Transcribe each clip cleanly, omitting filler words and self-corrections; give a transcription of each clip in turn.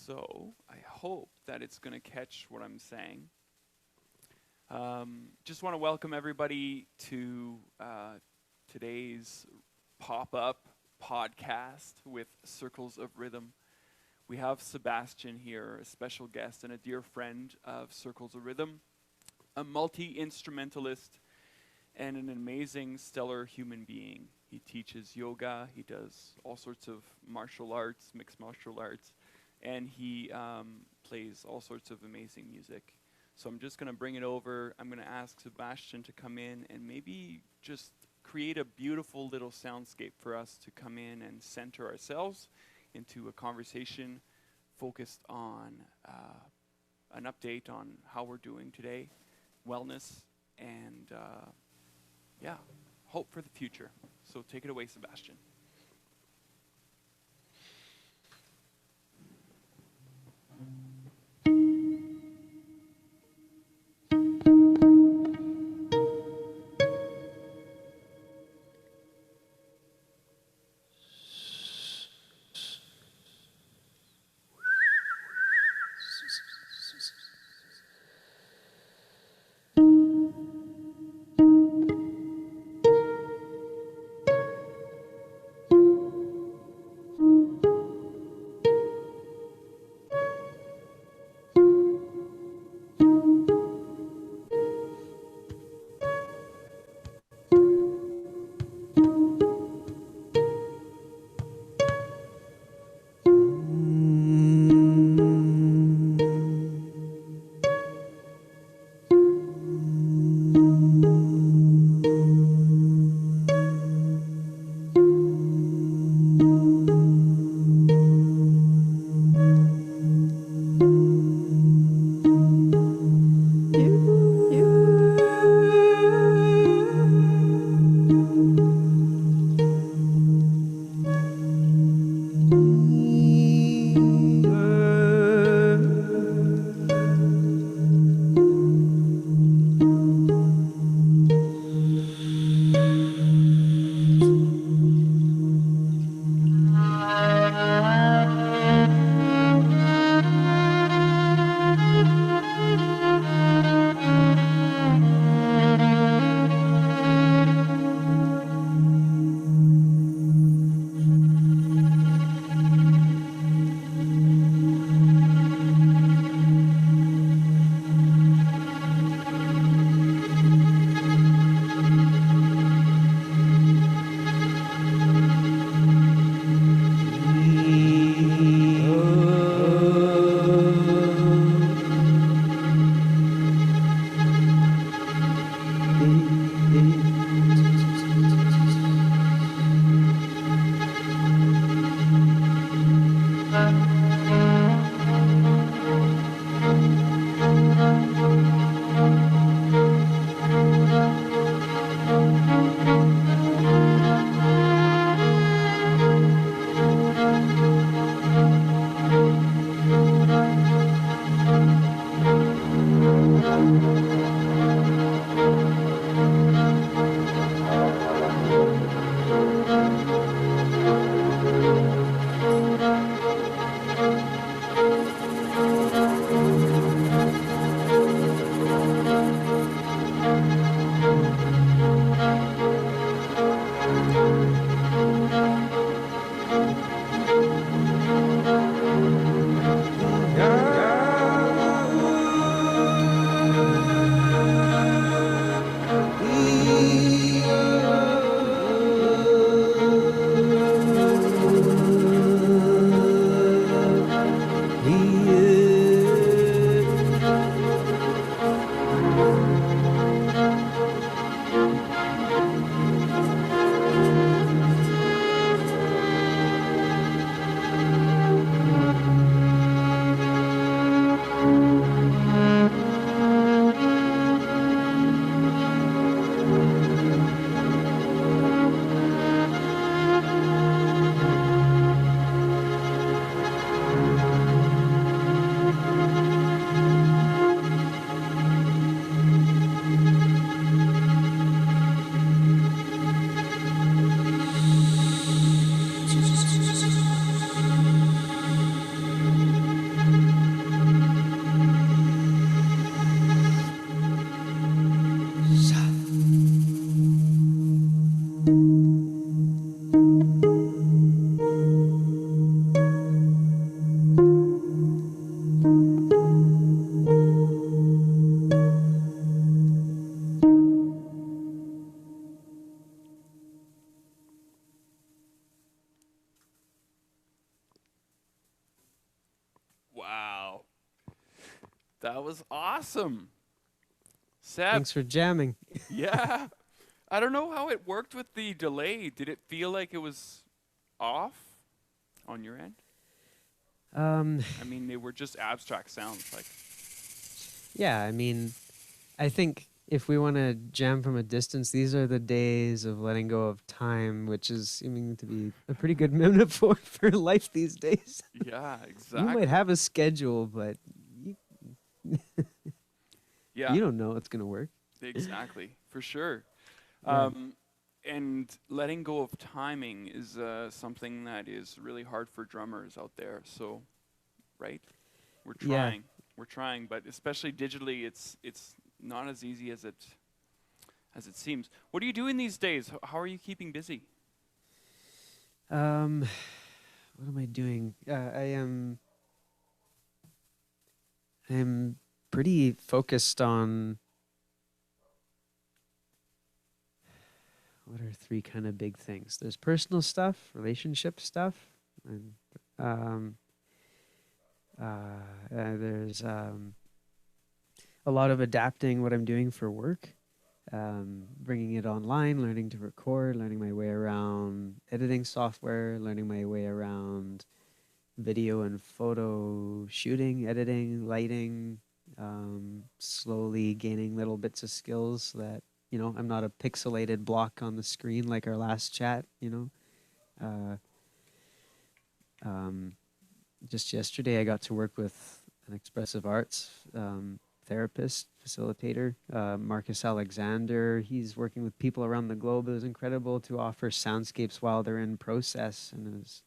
So I hope that it's going to catch what I'm saying. Just want to welcome everybody to today's pop-up podcast with Circles of Rhythm. We have Sebastien here, a special guest and a dear friend of Circles of Rhythm, a multi-instrumentalist and an amazing, stellar human being. He teaches yoga, he does all sorts of martial arts, mixed martial arts, and he plays all sorts of amazing music. So I'm just going to bring it over. I'm going to ask Sebastien to come in and maybe just create a beautiful little soundscape for us to come in and center ourselves into a conversation focused on an update on how we're doing today, wellness, and hope for the future. So take it away, Sebastien. That was awesome. Seb, Thanks for jamming. yeah. I don't know how it worked with the delay. Did it feel like it was off on your end? Um, I mean, they were just abstract sounds. Like, yeah, I mean, I think if we want to jam from a distance, these are the days of letting go of time, which is seeming to be a pretty good metaphor for life these days. yeah, You might exactly. have a schedule, but you, Yeah, you don't know what's going to work. exactly. For sure. Yeah. Um, and letting go of timing is something that is really hard for drummers out there. So, right? We're Yeah. trying. We're trying, but especially digitally, it's not as easy as it seems. What are you doing these days? How are you keeping busy? Um, what am I doing? I'm pretty focused on what are three kind of big things. There's personal stuff, relationship stuff, and um, there's a lot of adapting what I'm doing for work, bringing it online, learning to record, learning my way around editing software, learning my way around video and photo shooting, editing, lighting, slowly gaining little bits of skills so that, I'm not a pixelated block on the screen like our last chat. Uh, um, just yesterday, I got to work with an expressive arts therapist, facilitator, Marcus Alexander. He's working with people around the globe. It was incredible to offer soundscapes while they're in process, and it was,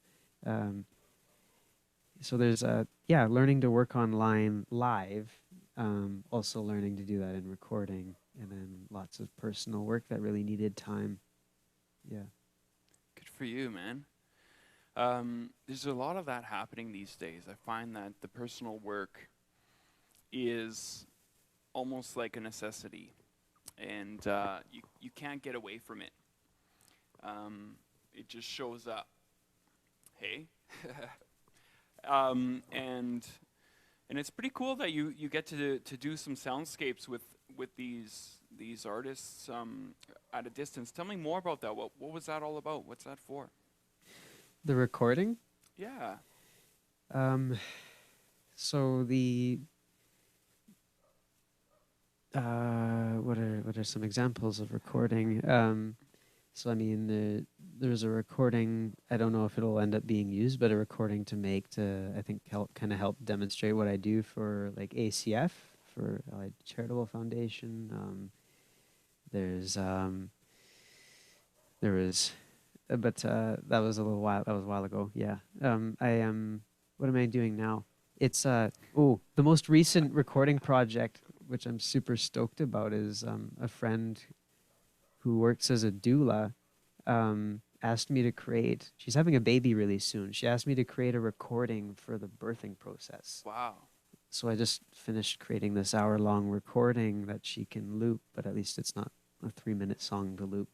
so there's learning to work online live, also learning to do that in recording, and then lots of personal work that really needed time. Yeah. Good for you, man. There's a lot of that happening these days. I find that the personal work is almost like a necessity, and you can't get away from it. It just shows up. Hey, and it's pretty cool that you get to do some soundscapes with these artists at a distance. Tell me more about that. What was that all about? What's that for? The recording. Yeah. Um, so the what are some examples of recording? So I mean, there's a recording. I don't know if it'll end up being used, but a recording to make to I think help demonstrate what I do for like ACF for Allied Charitable Foundation. There's there was, but that was a little while. That was a while ago. Yeah. I am. What am I doing now? It's the most recent recording project, which I'm super stoked about, is a friend who works as a doula, asked me to create. She's having a baby really soon. She asked me to create a recording for the birthing process. Wow. So I just finished creating this hour-long recording that she can loop, but at least it's not a 3-minute song to loop.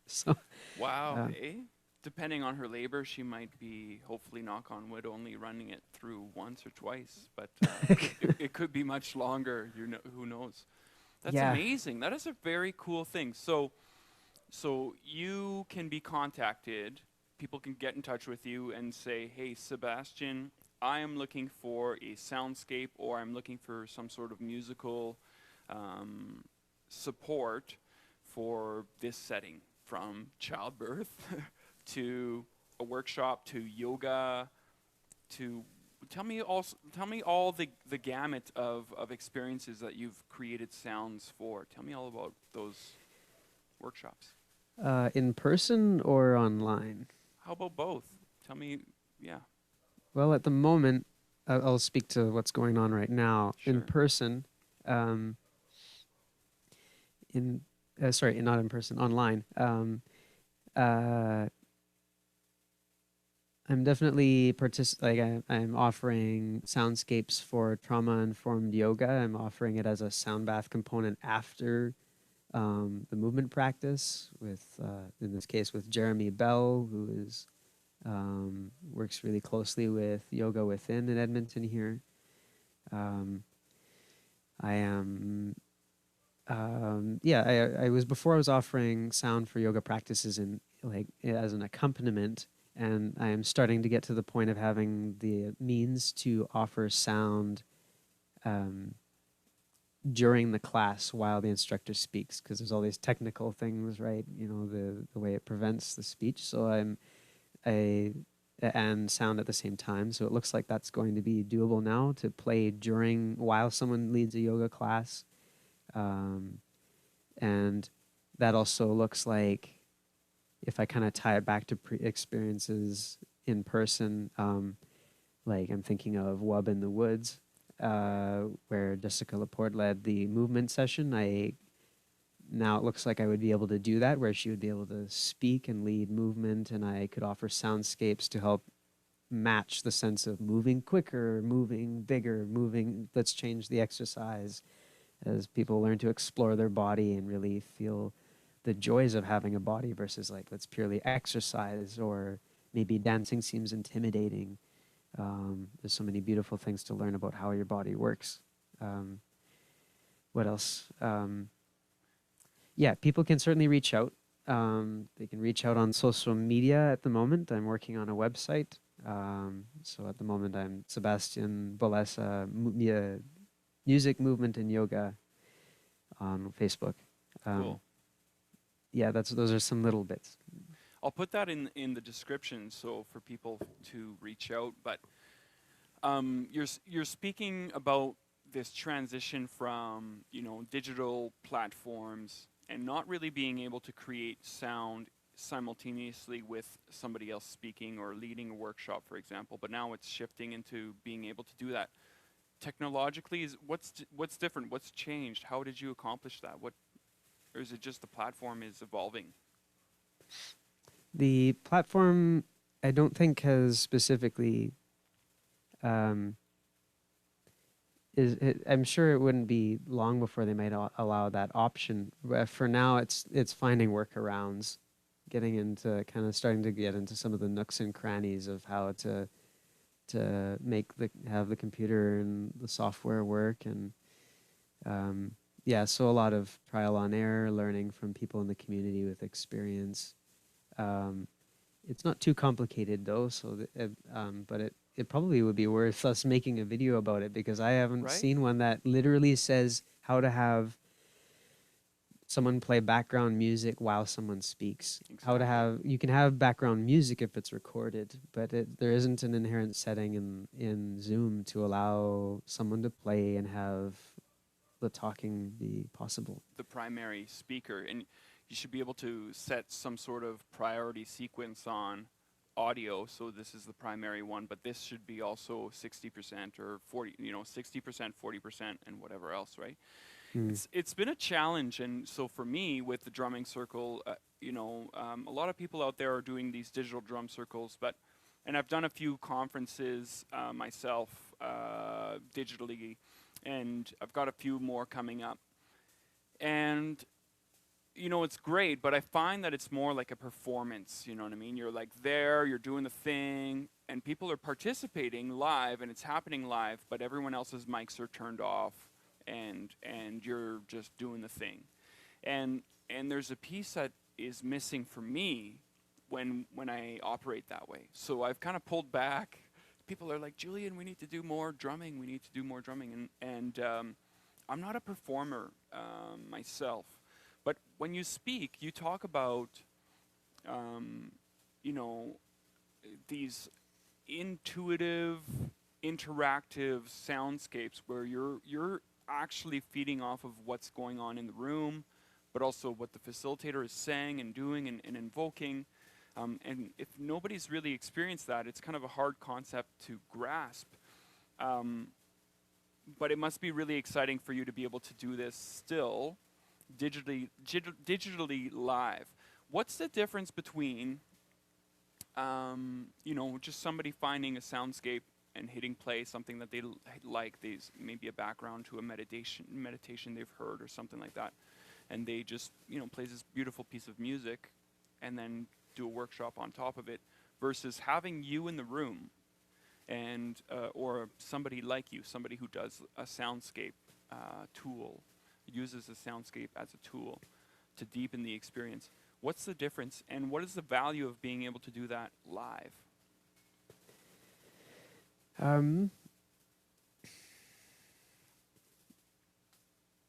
So Wow. Eh? Depending on her labor, she might be, hopefully, knock on wood, only running it through once or twice. But it could be much longer. Who knows? That's yeah, amazing. That is a very cool thing. So you can be contacted. People can get in touch with you and say, "Hey, Sebastien, I am looking for a soundscape, or I'm looking for some sort of musical support for this setting, from childbirth to a workshop to yoga to." Tell me all the gamut of experiences that you've created sounds for. Tell me all about those workshops. in person or online. How about both? Tell me, yeah, Well, at the moment, I'll speak to what's going on right now. In sure. person, um, not in person, online. Uh, I'm definitely I'm offering soundscapes for trauma-informed yoga. I'm offering it as a sound bath component after the movement practice with, in this case, with Jeremy Bell, who is works really closely with Yoga Within in Edmonton here. Um, I am, I was before I was offering sound for yoga practices in like as an accompaniment, and I am starting to get to the point of having the means to offer sound um, during the class while the instructor speaks, because there's all these technical things, right? You know, the way it prevents the speech. So I and sound at the same time. So it looks like that's going to be doable now to play during while someone leads a yoga class. Um, and that also looks like, if I kind of tie it back to experiences in person, like I'm thinking of Wub in the Woods, where Jessica Laporte led the movement session. Now it looks like I would be able to do that, where she would be able to speak and lead movement, and I could offer soundscapes to help match the sense of moving quicker, moving bigger, moving. Let's change the exercise as people learn to explore their body and really feel the joys of having a body versus like let's purely exercise, or maybe dancing seems intimidating. There's so many beautiful things to learn about how your body works. Um, what else? Yeah, people can certainly reach out. They can reach out on social media at the moment. I'm working on a website. So at the moment, I'm Sebastien Bolessa, Music, Movement, and Yoga on Facebook. Cool. Yeah, those are some little bits. I'll put that in the description so for people to reach out. But you're speaking about this transition from digital platforms and not really being able to create sound simultaneously with somebody else speaking or leading a workshop, for example. But now it's shifting into being able to do that technologically. What's different? What's changed? How did you accomplish that? Or is it just the platform is evolving? The platform, I don't think has specifically. Um, I'm sure it wouldn't be long before they might allow that option. But for now, it's finding workarounds, getting into kind of starting to get into some of the nooks and crannies of how to have the computer and the software work, and yeah, so a lot of trial on error, learning from people in the community with experience. Um, it's not too complicated though, so but it probably would be worth us making a video about it, because I haven't Right? seen one that literally says how to have someone play background music while someone speaks. How to Exactly. have You can have background music if it's recorded, but there isn't an inherent setting in Zoom to allow someone to play and have the talking be possible. The primary speaker, and you should be able to set some sort of priority sequence on audio. So this is the primary one, but this should be also 60% or 40, 60%, 40%, and whatever else, right? Mm. It's been a challenge, and so for me with the drumming circle, a lot of people out there are doing these digital drum circles, and I've done a few conferences myself digitally, and I've got a few more coming up. And it's great, but I find that it's more like a performance. You know what I mean? You're like there, you're doing the thing, and people are participating live, and it's happening live, but everyone else's mics are turned off, and you're just doing the thing. And and there's a piece that is missing for me when I operate that way. So I've kind of pulled back. People are like, Julian, we need to do more drumming. We need to do more drumming, and I'm not a performer myself. But when you speak, you talk about, um, you know, these intuitive, interactive soundscapes where you're actually feeding off of what's going on in the room, but also what the facilitator is saying and doing and invoking. And if nobody's really experienced that, it's kind of a hard concept to grasp. Um, but it must be really exciting for you to be able to do this still digitally live. What's the difference between just somebody finding a soundscape and hitting play, something that they like, these maybe a background to a meditation they've heard or something like that, and they just plays this beautiful piece of music, and then do a workshop on top of it, versus having you in the room and or somebody like you, somebody who does a soundscape tool, uses the soundscape as a tool to deepen the experience. What's the difference, and what is the value of being able to do that live?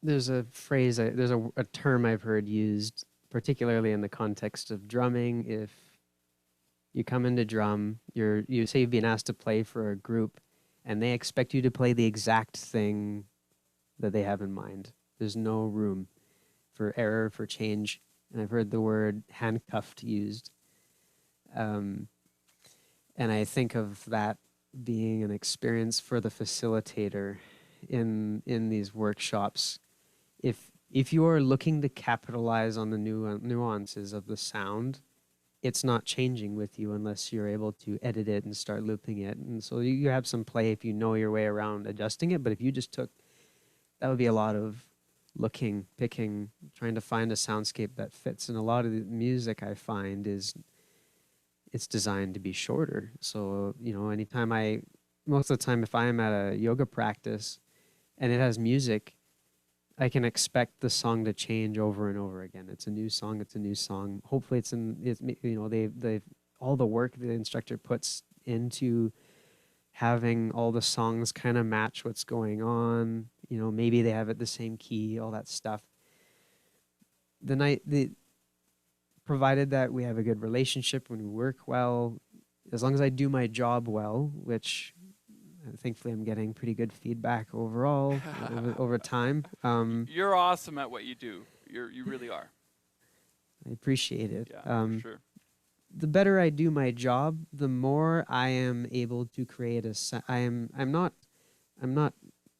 There's a phrase, there's a term I've heard used, particularly in the context of drumming. If you come into drum, you say you've been asked to play for a group, and they expect you to play the exact thing that they have in mind. There's no room for error, for change. And I've heard the word handcuffed used. And I think of that being an experience for the facilitator in these workshops. If you are looking to capitalize on the nuances of the sound, it's not changing with you unless you're able to edit it and start looping it. And so you have some play if you know your way around adjusting it. But if you just took, that would be a lot of looking, picking, trying to find a soundscape that fits. And a lot of the music I find it's designed to be shorter. So, most of the time if I'm at a yoga practice and it has music, I can expect the song to change over and over again. It's a new song. Hopefully they've all the work the instructor puts into having all the songs kind of match what's going on. Maybe they have it the same key, all that stuff. Provided that we have a good relationship, when we work well, as long as I do my job well, which thankfully I'm getting pretty good feedback overall over time. You're awesome at what you do. You really are. I appreciate it. Yeah, for sure. The better I do my job, the more I am able to create I'm not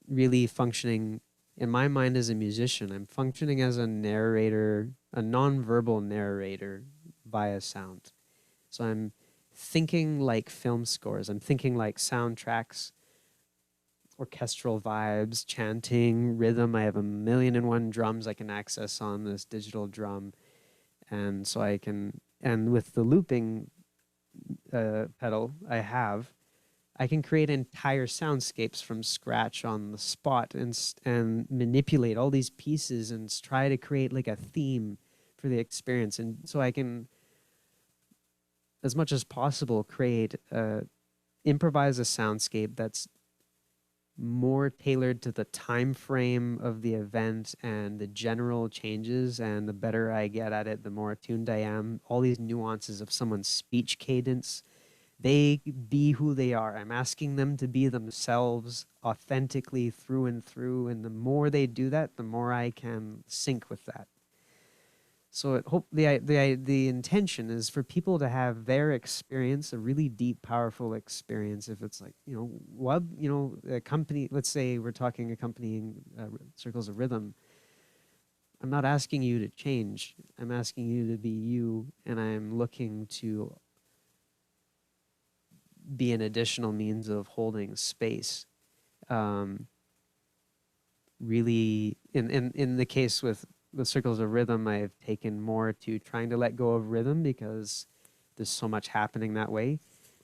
really functioning in my mind as a musician. I'm functioning as a narrator, a nonverbal narrator via sound. So I'm thinking like film scores. I'm thinking like soundtracks, orchestral vibes, chanting, rhythm. I have 1,000,001 drums I can access on this digital drum. And so and with the looping pedal I can create entire soundscapes from scratch on the spot and manipulate all these pieces and try to create like a theme for the experience. And so I can, as much as possible, improvise a soundscape that's more tailored to the time frame of the event and the general changes. And the better I get at it, the more attuned I am. All these nuances of someone's speech cadence, they be who they are. I'm asking them to be themselves authentically through and through. And the more they do that, the more I can sync with that. So the intention is for people to have their experience, a really deep, powerful experience. If it's like, a company, let's say we're talking accompanying circles of rhythm. I'm not asking you to change. I'm asking you to be you, and I'm looking to be an additional means of holding space. Really, in the case with the circles of rhythm, I've taken more to trying to let go of rhythm because there's so much happening that way.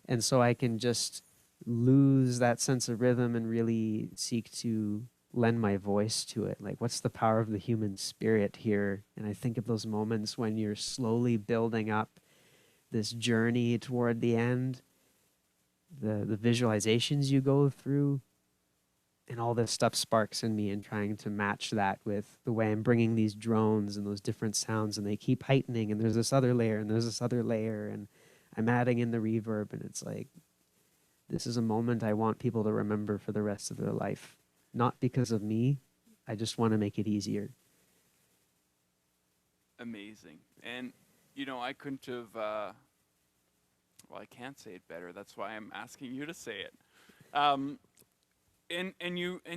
And so I can just lose that sense of rhythm and really seek to lend my voice to it. Like, what's the power of the human spirit here? And I think of those moments when you're slowly building up this journey toward the end, the visualizations you go through, and all this stuff sparks in me, and trying to match that with the way I'm bringing these drones and those different sounds, and they keep heightening, and there's this other layer, and there's this other layer, and I'm adding in the reverb, and it's like, this is a moment I want people to remember for the rest of their life. Not because of me, I just want to make it easier. Amazing. And, I couldn't have, well, I can't say it better. That's why I'm asking you to say it. And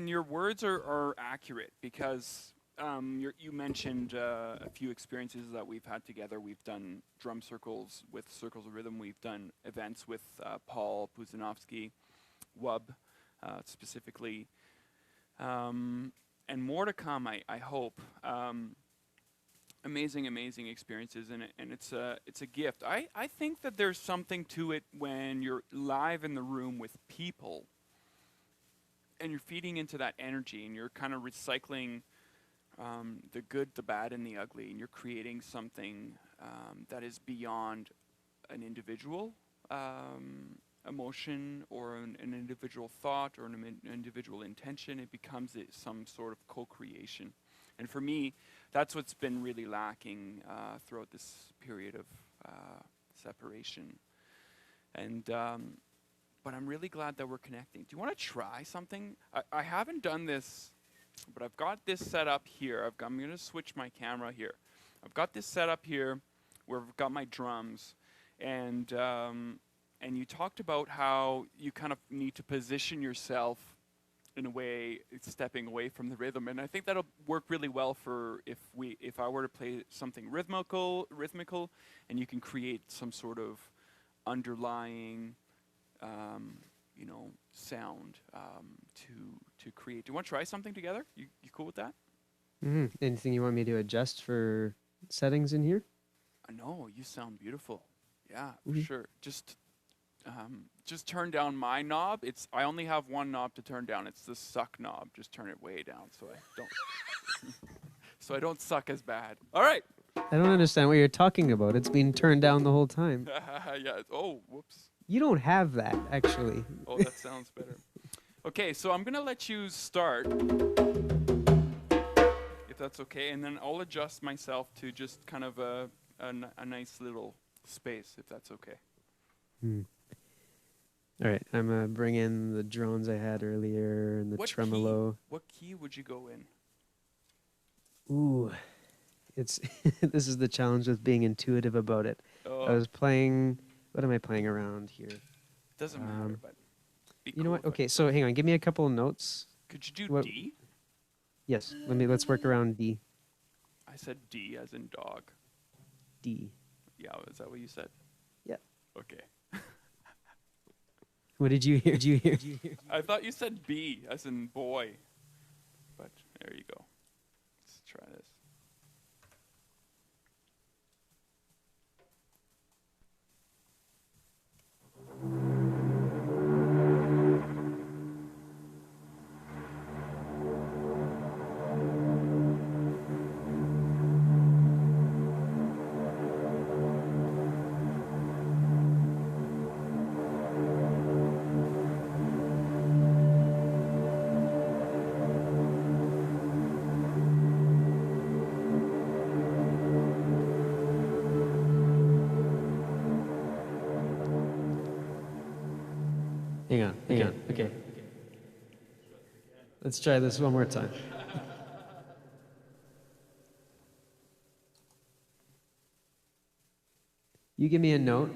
your words are accurate because you mentioned a few experiences that we've had together. We've done drum circles with Circles of Rhythm. We've done events with Paul Puzinovsky, WUB specifically, and more to come. I hope. Amazing experiences, and it's a gift. I think that there's something to it when you're live in the room with people. and you're feeding into that energy, and you're kind of recycling the good, the bad, and the ugly, and you're creating something that is beyond an individual emotion or an individual thought or an individual intention. It becomes some sort of co-creation. And for me, that's what's been really lacking throughout this period of separation. And but I'm really glad that we're connecting. Do you want to try something? I haven't done this, but I've got this set up here. I'm going to switch my camera here. I've got this set up here where I've got my drums, and you talked about how you kind of need to position yourself in a way, stepping away from the rhythm, and I think that'll work really well for if I were to play something rhythmical, and you can create some sort of underlying sound to create. Do you want to try something together? You cool with that? Mm-hmm. Anything you want me to adjust for settings in here? No, you sound beautiful. Yeah, for Mm-hmm. sure. Just turn down my knob. I only have one knob to turn down. It's the suck knob. Just turn it way down so I don't suck as bad. All right. I don't understand what you're talking about. It's been turned down the whole time. Yeah. Oh, whoops. You don't have that, actually. Oh, that sounds better. Okay, so I'm going to let you start, if that's okay, and then I'll adjust myself to just kind of a nice little space, if that's okay. All right, I'm going to bring in the drones I had earlier and the tremolo. What key would you go in? Ooh, it's this is the challenge with being intuitive about it. I was playing... What am I playing around here? Doesn't matter, but you know what? Okay, so hang on. Give me a couple of notes. Could you do D? Yes. Let's work around D. I said D as in dog. D. Yeah, is that what you said? Yeah. Okay. What did you hear? I thought you said B as in boy. But there you go. Let's try this. Hang on. Okay. Let's try this one more time. You give me a note.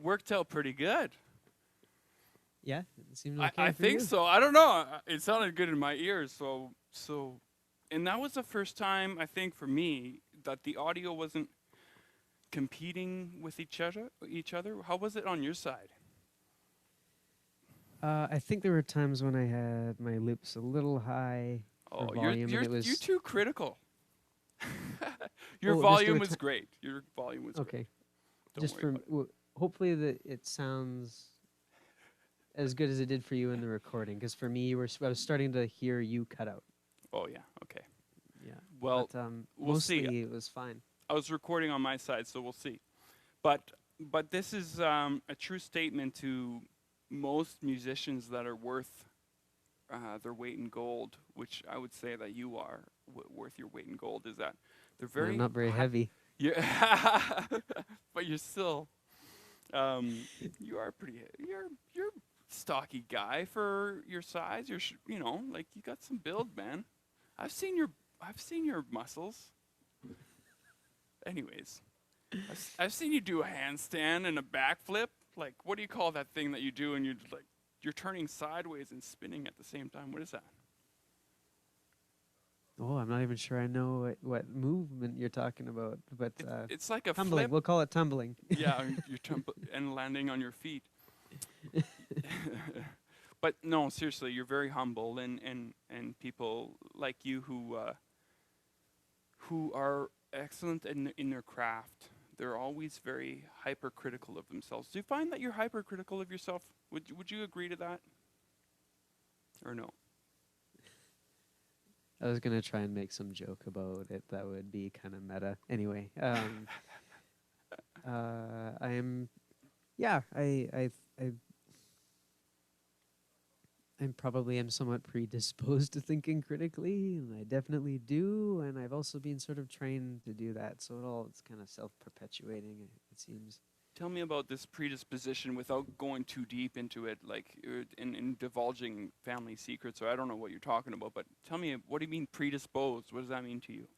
worked out pretty good. Yeah, it seemed okay I for think you. so. I don't know. It sounded good in my ears. So, and that was the first time I think for me that the audio wasn't competing with each other. How was it on your side? I think there were times when I had my loops a little high for Oh, volume, and it you're was too critical. Your just there volume were was great. Your volume was great. okay. Don't Just worry for about it. hopefully that it sounds as good as it did for you in the recording. Because for me, I was starting to hear you cut out. Oh yeah. Okay. Yeah, Well, but we'll see. mostly it was fine. I was recording on my side, so we'll see. But this is a true statement to most musicians that are worth their weight in gold, which I would say that you are worth your weight in gold. Is that they're I'm very not very heavy. yeah, but you're still you are pretty. You're stocky guy for your size. You know, like you got some build, man. I've seen your muscles. Anyways, I've seen you do a handstand and a backflip. Like, what do you call that thing that you do and you're turning sideways and spinning at the same time? What is that? Oh, I'm not even sure I know what movement you're talking about. But It's like a tumbling. flip. We'll call it tumbling. Yeah, you're and landing on your feet. But no, seriously, you're very humble, and people like you who are excellent in their craft. They're always very hypercritical of themselves. Do you find that you're hypercritical of yourself? Would you agree to that? Or no? I was gonna try and make some joke about it that would be kind of meta. Anyway, I am, yeah, I probably am somewhat predisposed to thinking critically, and I definitely do. And I've also been sort of trained to do that, so it's kind of self-perpetuating. It seems. Tell me about this predisposition without going too deep into it, like in divulging family secrets. Or I don't know what you're talking about, but tell me, what do you mean predisposed? What does that mean to you?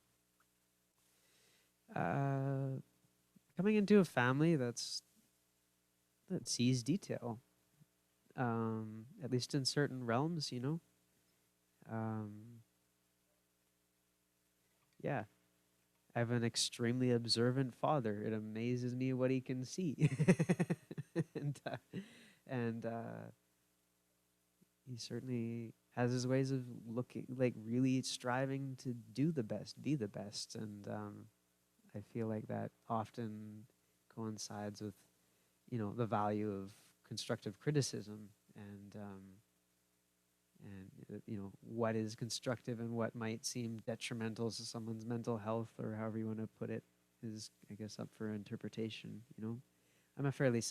Coming into a family that sees detail, at least in certain realms, you know. Yeah, I have an extremely observant father. It amazes me what he can see, and he certainly has his ways of looking, like really striving to do the best, be the best, and I feel like that often coincides with, the value of constructive criticism and what is constructive and what might seem detrimental to someone's mental health, or however you want to put it, is, I guess, up for interpretation. I'm a fairly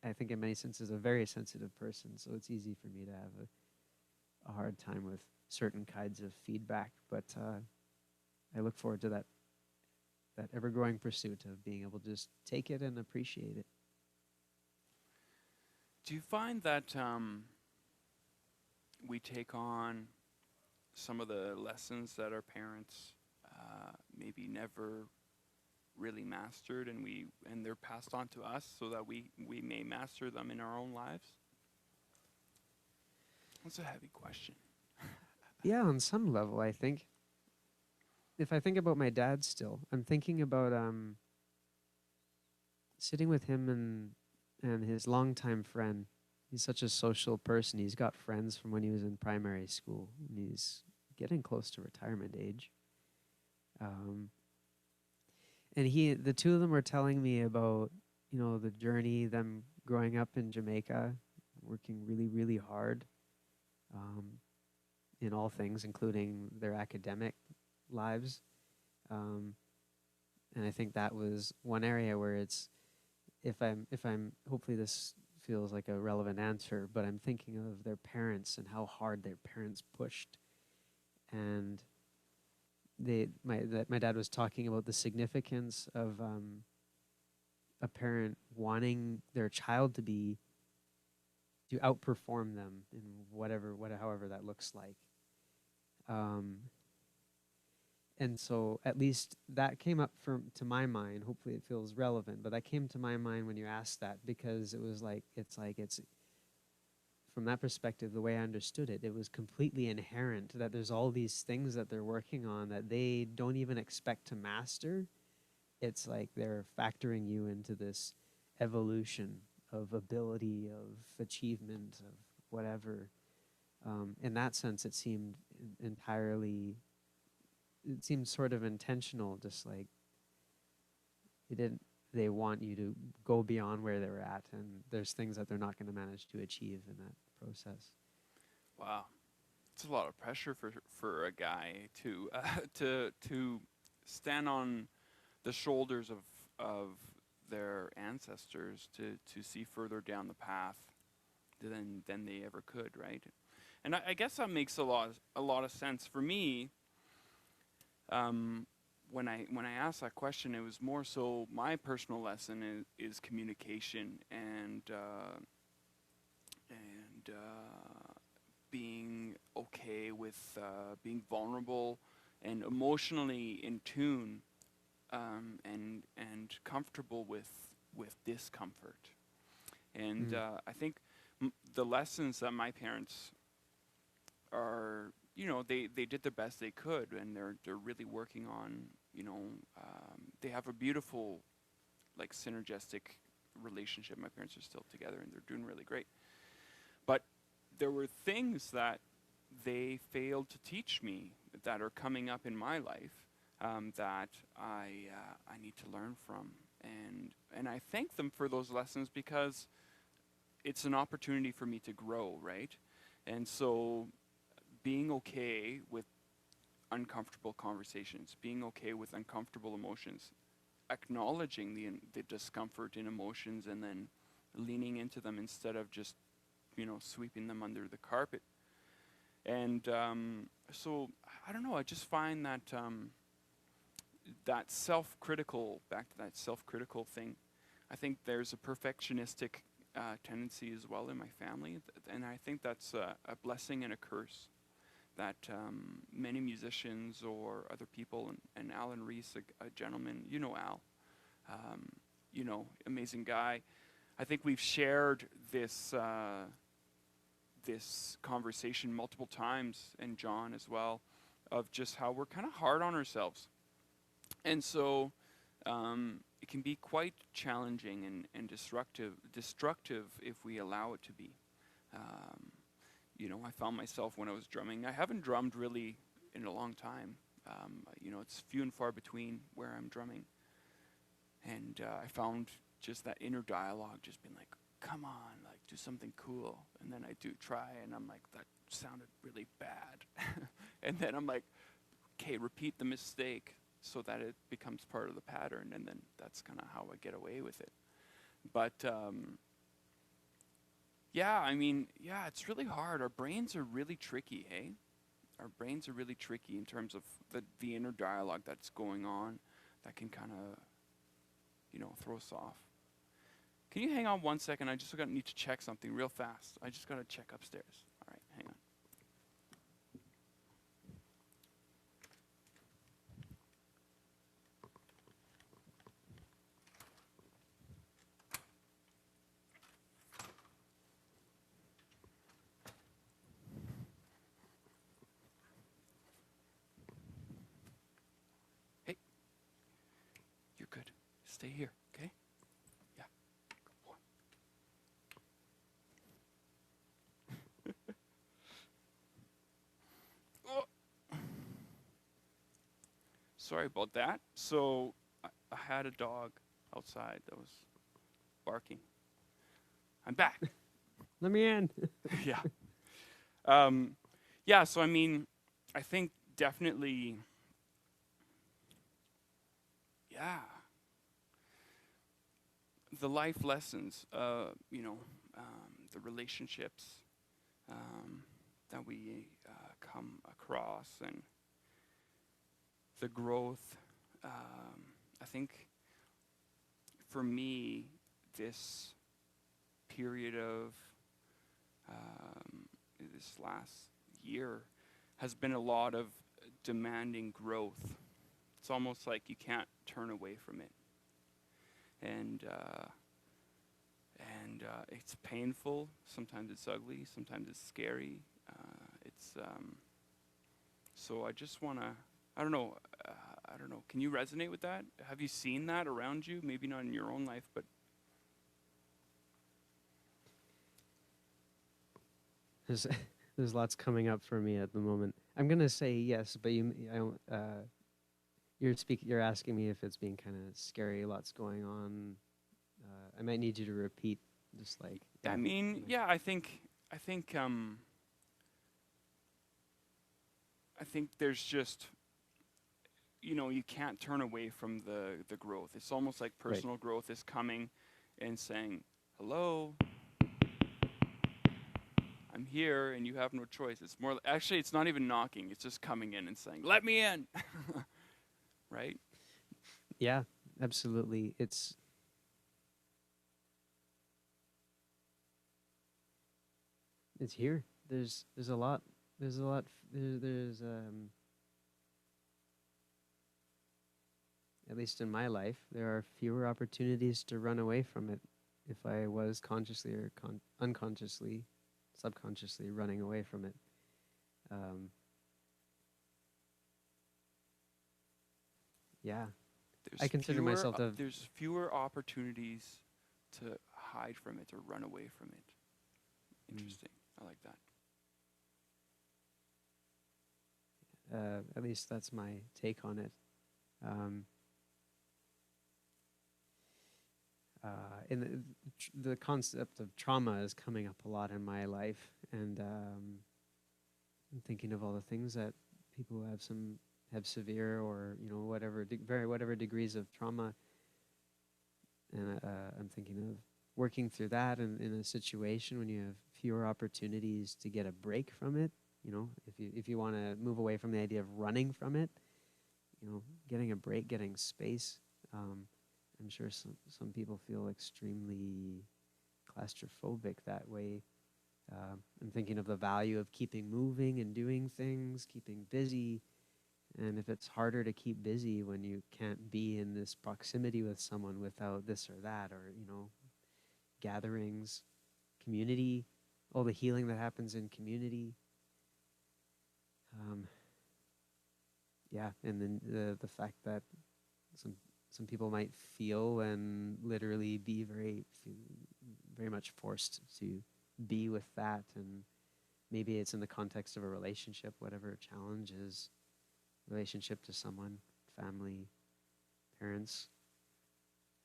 I think in many senses a very sensitive person, so it's easy for me to have a hard time with certain kinds of feedback, but I look forward to that ever-growing pursuit of being able to just take it and appreciate it. Do you find that we take on some of the lessons that our parents maybe never really mastered, and they're passed on to us so that we may master them in our own lives? That's a heavy question. Yeah, on some level, I think. If I think about my dad still, I'm thinking about sitting with him and his longtime friend. He's such a social person. He's got friends from when he was in primary school, and he's getting close to retirement age. And the two of them were telling me about, the journey, them growing up in Jamaica, working really, really hard in all things, including their academic lives. And I think that was one area where if I'm hopefully this feels like a relevant answer, but I'm thinking of their parents and how hard their parents pushed. And my dad was talking about the significance of a parent wanting their child to outperform them in however that looks like. And so at least that came up to my mind. Hopefully it feels relevant, but that came to my mind when you asked that, because it was like it's from that perspective, the way I understood it, it was completely inherent that there's all these things that they're working on that they don't even expect to master. It's like they're factoring you into this evolution of ability, of achievement, of whatever. In that sense, it seemed entirely, it seemed sort of intentional, just like they want you to go beyond where they were at, and there's things that they're not going to manage to achieve in that process. Wow, it's a lot of pressure for a guy to to stand on the shoulders of their ancestors to see further down the path than they ever could, right? And I guess that makes a lot of sense for me. When I asked that question, it was more so my personal lesson is communication and being okay with being vulnerable and emotionally in tune, and comfortable with discomfort. And I think the lessons that my parents are, they did the best they could, and they're really working on, they have a beautiful, like, synergistic relationship. My parents are still together, and they're doing really great. But there were things that they failed to teach me that are coming up in my life, that I need to learn from, and I thank them for those lessons, because it's an opportunity for me to grow, right? And so being okay with uncomfortable conversations, being okay with uncomfortable emotions, acknowledging the discomfort in emotions, and then leaning into them instead of just, sweeping them under the carpet. And so I don't know. I just find that that self-critical, back to that self-critical thing. I think there's a perfectionistic tendency as well in my family, and I think that's a blessing and a curse. That many musicians or other people, and Alan Reese, a gentleman, Al, amazing guy. I think we've shared this this conversation multiple times, and John as well, of just how we're kind of hard on ourselves. And so it can be quite challenging and destructive if we allow it to be. I found myself when I was drumming. I haven't drummed really in a long time. It's few and far between where I'm drumming. And I found just that inner dialogue just being like, come on, like, do something cool. And then I do try, and I'm like, that sounded really bad. And then I'm like, okay, repeat the mistake so that it becomes part of the pattern, and then that's kind of how I get away with it. But it's really hard. Our brains are really tricky, hey? Our brains are really tricky in terms of the inner dialogue that's going on that can kind of, throw us off. Can you hang on 1 second? I just need to check something real fast. I just got to check upstairs. All right, hang on. Hey, you're good. Stay here, okay? Yeah. Good boy. Oh. Sorry about that. So I had a dog outside that was barking. I'm back. Let me in. Yeah. So I mean, I think definitely, yeah, the life lessons, the relationships that we come across, and the growth. I think for me, this period of this last year has been a lot of demanding growth, It's almost like you can't turn away from it, and it's painful. Sometimes it's ugly. Sometimes it's scary. It's So I just wanna. I don't know. I don't know. Can you resonate with that? Have you seen that around you? Maybe not in your own life, but There's there's lots coming up for me at the moment. I'm gonna say yes, but you're asking me if it's being kind of scary. Lots going on. I might need you to repeat, just like I mean, yeah. I think there's just, you can't turn away from the growth. It's almost like Right. personal growth is coming and saying, "Hello, I'm here," and you have no choice. It's more actually, it's not even knocking. It's just coming in and saying, "Let me in." Right? Yeah, absolutely. It's here. There's a lot. There's at least in my life, there are fewer opportunities to run away from it if I was consciously or unconsciously, subconsciously running away from it. Yeah, I consider myself to. There's fewer opportunities to hide from it or run away from it. Interesting. I like that. At least that's my take on it. In the concept of trauma is coming up a lot in my life, and I'm thinking of all the things that people who have severe or whatever degrees of trauma, and I'm thinking of working through that in a situation when you have fewer opportunities to get a break from it. If you want to move away from the idea of running from it, getting a break, getting space. I'm sure some people feel extremely claustrophobic that way. I'm thinking of the value of keeping moving and doing things, keeping busy. And if it's harder to keep busy when you can't be in this proximity with someone without this or that, or, gatherings, community, all the healing that happens in community. Yeah, and then the fact that some people might feel and literally be very much forced to be with that, and maybe it's in the context of a relationship, whatever challenge is, relationship to someone, family, parents.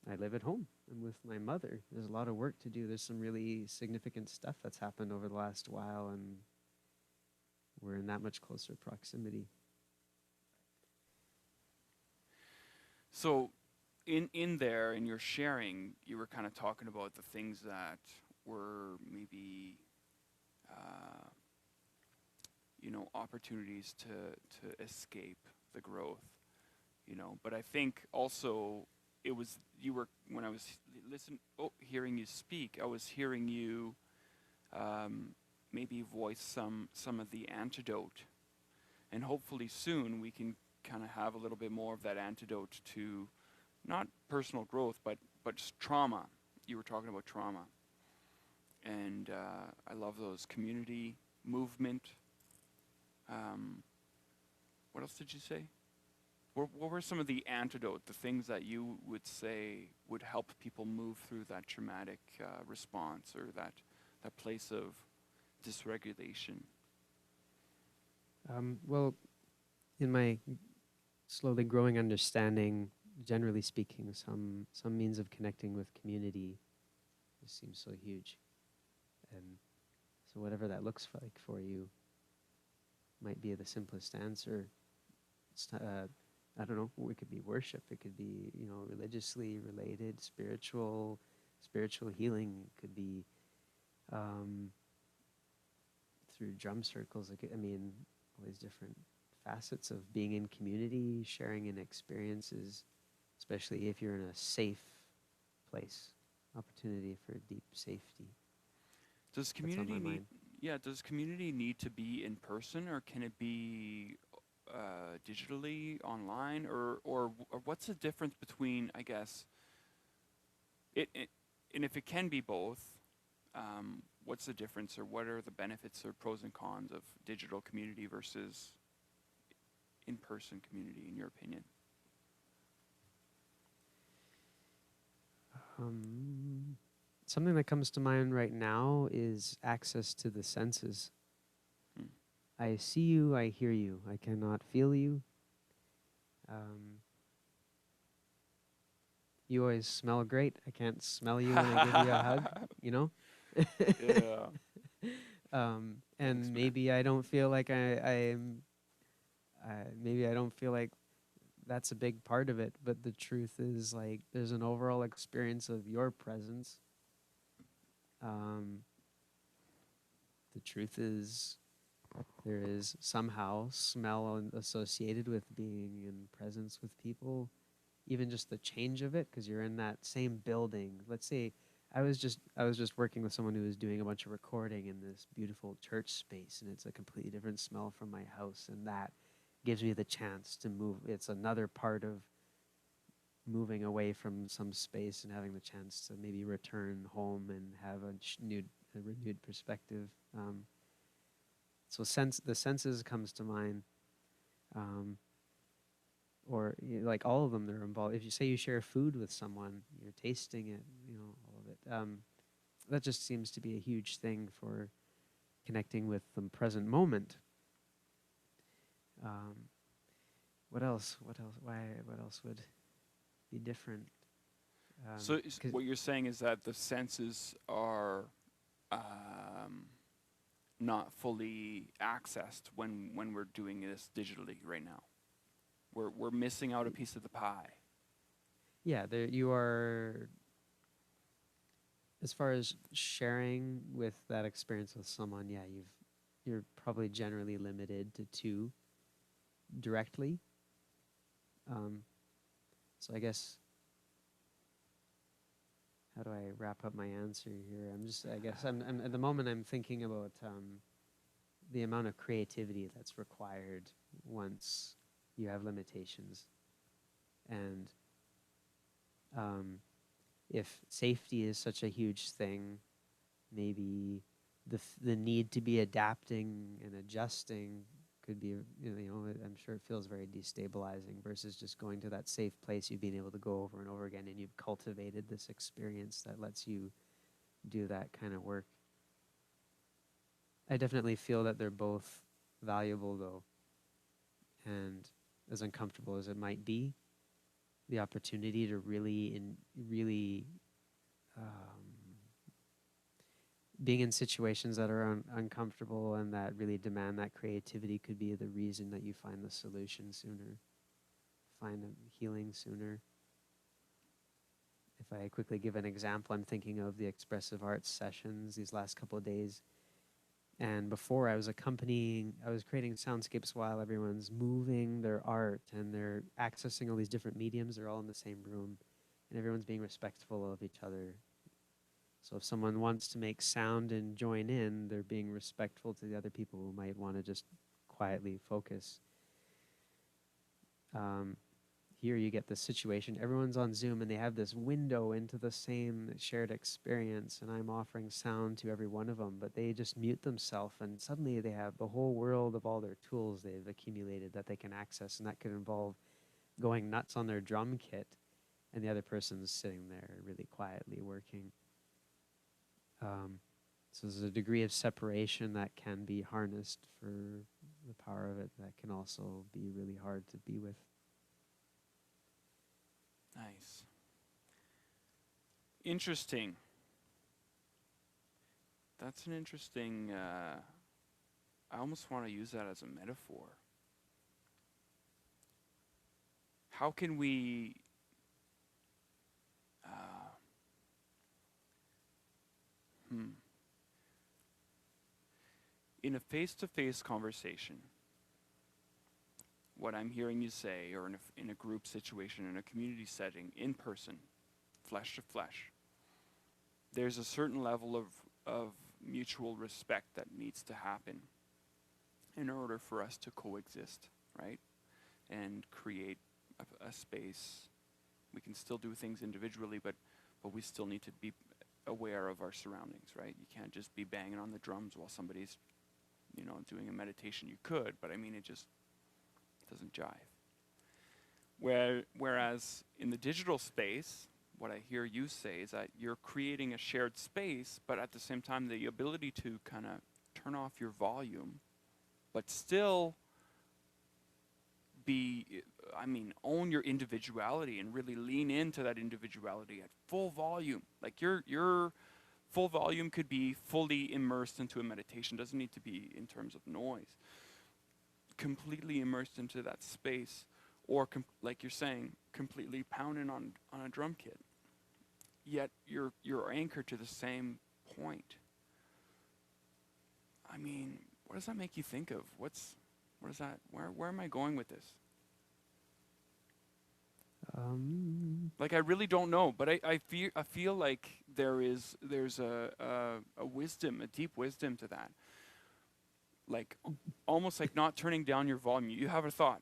I live at home. I'm with my mother. There's a lot of work to do. There's some really significant stuff that's happened over the last while, and we're in that much closer proximity. So, in there, in your sharing, you were kind of talking about the things that were maybe, opportunities to escape the growth, But I think also it was when I was hearing you speak, I was hearing you maybe voice some of the antidote, and hopefully soon we can kind of have a little bit more of that antidote to not personal growth, but just trauma. You were talking about trauma, and I love those community movement. What else did you say? What were some of the antidote, the things that you would say would help people move through that traumatic response or that place of dysregulation? Well, in my slowly growing understanding, generally speaking, some means of connecting with community just seems so huge. And so whatever that looks like for you might be the simplest answer. I don't know, it could be worship, it could be, religiously related, spiritual healing, it could be through drum circles, all these different facets of being in community, sharing in experiences, especially if you're in a safe place, opportunity for deep safety. Does community need to be in person, or can it be digitally online, or what's the difference between, I guess, it and if it can be both, what's the difference, or what are the benefits or pros and cons of digital community versus in-person community, in your opinion? Something that comes to mind right now is access to the senses. Hmm. I see you, I hear you, I cannot feel you. You always smell great. I can't smell you when I give you a hug, you know? Yeah. Thanks, And man. maybe I don't feel like maybe I don't feel like that's a big part of it, but the truth is, like, there's an overall experience of your presence. The truth is, there is somehow smell associated with being in presence with people, even just the change of it, because you're in that same building. Let's say I was just working with someone who was doing a bunch of recording in this beautiful church space, and it's a completely different smell from my house, and that gives me the chance to move. It's another part of moving away from some space and having the chance to maybe return home and have a renewed perspective. So the senses comes to mind. Or like all of them, they're involved. If you say you share food with someone, you're tasting it, all of it. That just seems to be a huge thing for connecting with the present moment. What else? What else? Why? What else would be different? So what you're saying is that the senses are not fully accessed when we're doing this digitally right now. We're missing out a piece of the pie. Yeah, there you are. As far as sharing with that experience with someone, yeah, you're probably generally limited to two directly. So I guess, how do I wrap up my answer here? I guess I'm at the moment I'm thinking about the amount of creativity that's required once you have limitations. And if safety is such a huge thing, maybe the need to be adapting and adjusting could be, I'm sure it feels very destabilizing versus just going to that safe place you've been able to go over and over again, and you've cultivated this experience that lets you do that kind of work. I definitely feel that they're both valuable, though, and as uncomfortable as it might be, the opportunity to really being in situations that are uncomfortable and that really demand that creativity could be the reason that you find the solution sooner, find a healing sooner. If I quickly give an example, I'm thinking of the expressive arts sessions these last couple of days. And before I was creating soundscapes while everyone's moving their art and they're accessing all these different mediums. They're all in the same room and everyone's being respectful of each other. So if someone wants to make sound and join in, they're being respectful to the other people who might want to just quietly focus. Here you get this situation. Everyone's on Zoom and they have this window into the same shared experience, and I'm offering sound to every one of them, but they just mute themselves, and suddenly they have the whole world of all their tools they've accumulated that they can access, and that could involve going nuts on their drum kit, and the other person's sitting there really quietly working. So there's a degree of separation that can be harnessed for the power of it that can also be really hard to be with. Nice. Interesting. That's an interesting, I almost want to use that as a metaphor. How can we in a face-to-face conversation, what I'm hearing you say, or in a group situation, in a community setting, in person, flesh to flesh, there's a certain level of mutual respect that needs to happen in order for us to coexist. right? And create a space. We can still do things individually, but we still need to be aware of our surroundings, right? You can't just be banging on the drums while somebody's, doing a meditation. You could, but I mean, it just doesn't jive. Whereas in the digital space, what I hear you say is that you're creating a shared space, but at the same time, the ability to kind of turn off your volume, but still own your individuality and really lean into that individuality at full volume. Like your full volume could be fully immersed into a meditation. Doesn't need to be in terms of noise. Completely immersed into that space, or like you're saying, completely pounding on a drum kit. Yet you're anchored to the same point. I mean, what does that make you think of? What is that? Where am I going with this? Like, I really don't know, but I feel like there's a wisdom, a deep wisdom to that. Like, almost like not turning down your volume. You have a thought.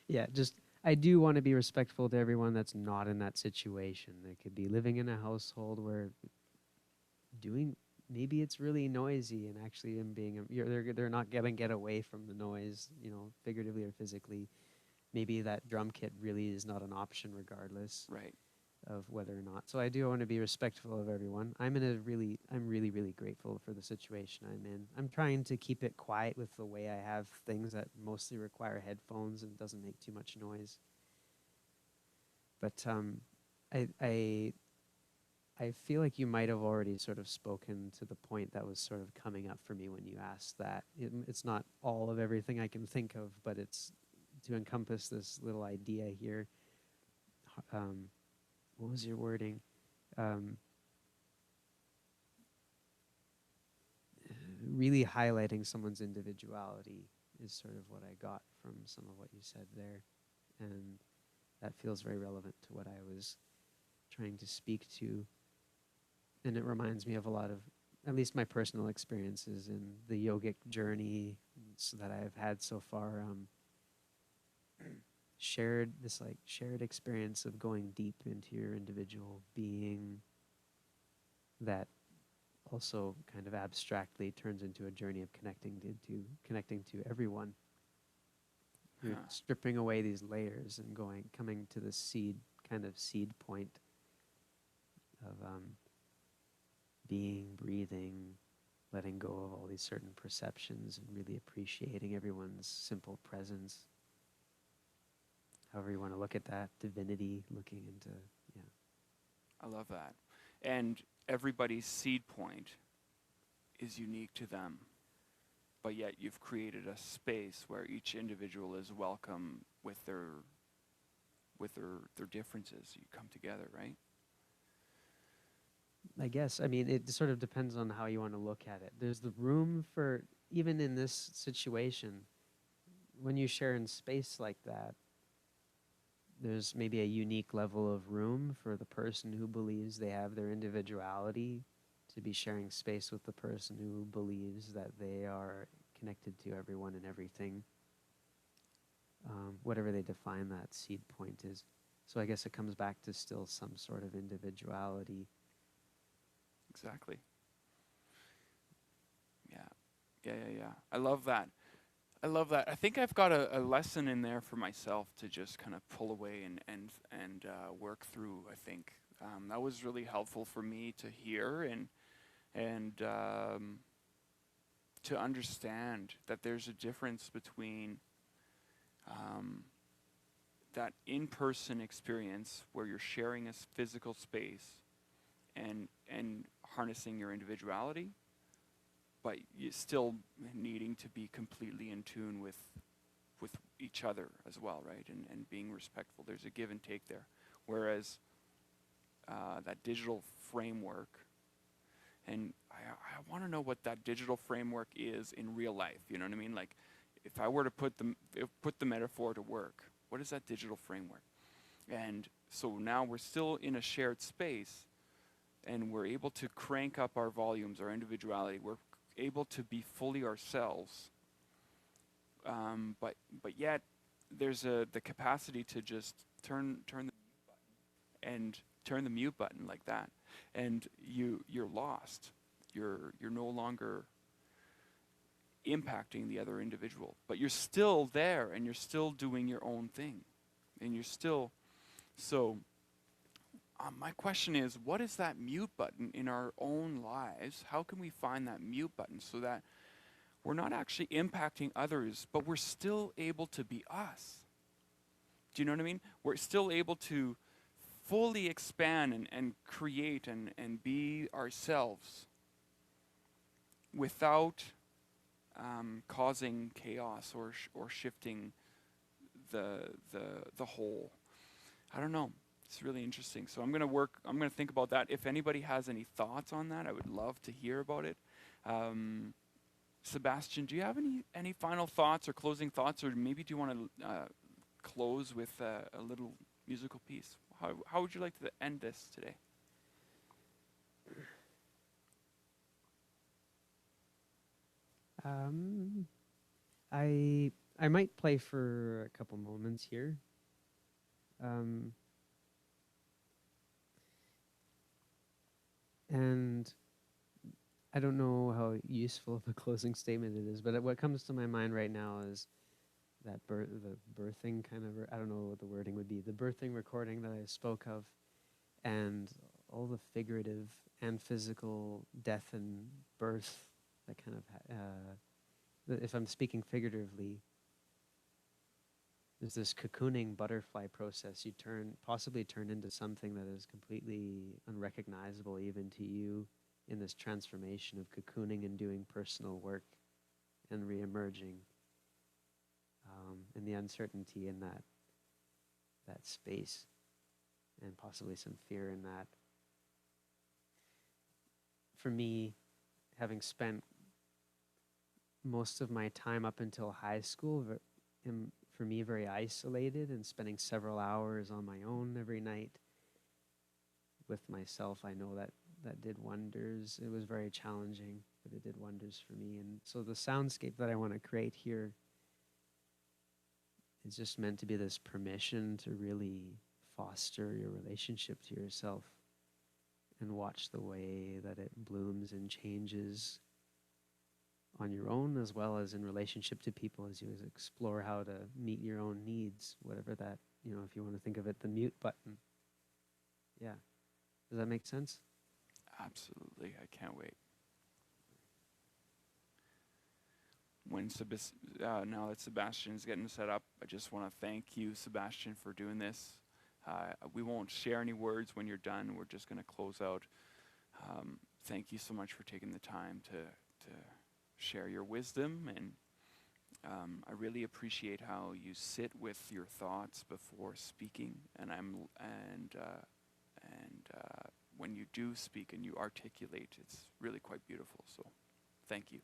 Yeah, just I do want to be respectful to everyone that's not in that situation. They could be living in a household where maybe it's really noisy, and actually them being they're not gonna get away from the noise, figuratively or physically. Maybe that drum kit really is not an option regardless Right. of whether or not. So I do want to be respectful of everyone. I'm really, really grateful for the situation I'm in. I'm trying to keep it quiet with the way I have things that mostly require headphones and doesn't make too much noise. But I feel like you might have already sort of spoken to the point that was sort of coming up for me when you asked that. It's not all of everything I can think of, but it's to encompass this little idea here. What was your wording? Really highlighting someone's individuality is sort of what I got from some of what you said there. And that feels very relevant to what I was trying to speak to. And it reminds me of a lot of, at least my personal experiences in the yogic journey that I've had so far. Shared experience of going deep into your individual being that also kind of abstractly turns into a journey of connecting to everyone. You're stripping away these layers and coming to the seed point of being, breathing, letting go of all these certain perceptions and really appreciating everyone's simple presence. However you want to look at that, divinity, looking into, yeah. I love that. And everybody's seed point is unique to them, but yet you've created a space where each individual is welcome with their differences. You come together, right? I guess. I mean, it sort of depends on how you want to look at it. There's the room for, even in this situation, when you share in space like that, there's maybe a unique level of room for the person who believes they have their individuality to be sharing space with the person who believes that they are connected to everyone and everything, whatever they define that seed point is. So I guess it comes back to still some sort of individuality. Exactly. Yeah. I love that. I think I've got a lesson in there for myself to just kind of pull away and work through. I think that was really helpful for me to hear and to understand that there's a difference between that in-person experience where you're sharing a physical space and harnessing your individuality, but you still needing to be completely in tune with each other as well, right? And being respectful. There's a give and take there. Whereas that digital framework, and I want to know what that digital framework is in real life. You know what I mean? Like, if I were to put the metaphor to work, what is that digital framework? And so now we're still in a shared space, and we're able to crank up our volumes, our individuality. We're able to be fully ourselves But yet there's the capacity to just turn the mute button like that, and you're lost. You're no longer impacting the other individual, but you're still there and you're still doing your own thing, and you're still so. My question is, what is that mute button in our own lives? How can we find that mute button so that we're not actually impacting others, but we're still able to be us? Do you know what I mean? We're still able to fully expand and create and be ourselves without causing chaos or shifting the whole. I don't know. It's really interesting. So I'm gonna think about that. If anybody has any thoughts on that, I would love to hear about it. Sebastien, do you have any final thoughts or closing thoughts, or maybe do you want to close with a little musical piece? How would you like to end this today? I might play for a couple moments here. And I don't know how useful of a closing statement it is, but what comes to my mind right now is that the birthing kind of, I don't know what the wording would be, the birthing recording that I spoke of, and all the figurative and physical death and birth that kind of, if I'm speaking figuratively, there's this cocooning butterfly process. You possibly turn into something that is completely unrecognizable even to you in this transformation of cocooning and doing personal work and reemerging, and the uncertainty in that space, and possibly some fear in that. For me, having spent most of my time up until high school, for me, very isolated and spending several hours on my own every night with myself, I know that did wonders. It was very challenging, but it did wonders for me. And so the soundscape that I want to create here is just meant to be this permission to really foster your relationship to yourself and watch the way that it blooms and changes on your own, as well as in relationship to people, as you explore how to meet your own needs, whatever that, if you want to think of it, the mute button. Yeah. Does that make sense? Absolutely. I can't wait. Now that Sebastian's getting set up, I just want to thank you, Sebastien, for doing this. We won't share any words when you're done. We're just going to close out. Thank you so much for taking the time to share your wisdom, and I really appreciate how you sit with your thoughts before speaking. And when you do speak and you articulate, it's really quite beautiful. So, thank you.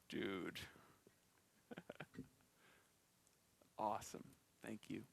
Dude. Awesome. Thank you.